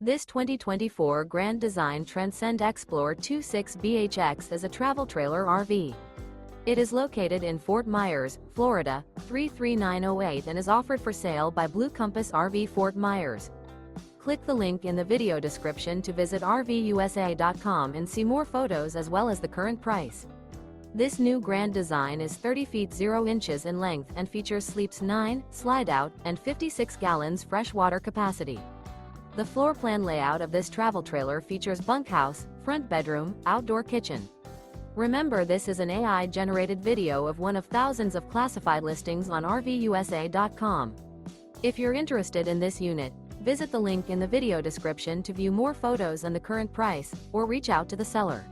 This 2024 Grand Design Transcend Xplor 26BHX is a travel trailer RV. It is located in Fort Myers, Florida, 33908 and is offered for sale by Blue Compass RV Fort Myers. Click the link in the video description to visit RVUSA.com and see more photos as well as the current price. This new Grand Design is 30 feet 0 inches in length and features sleeps 9, slide-out, and 56 gallons freshwater capacity. The floor plan layout of this travel trailer features bunkhouse, front bedroom, outdoor kitchen. Remember, this is an AI-generated video of one of thousands of classified listings on RVUSA.com. If you're interested in this unit, visit the link in the video description to view more photos and the current price, or reach out to the seller.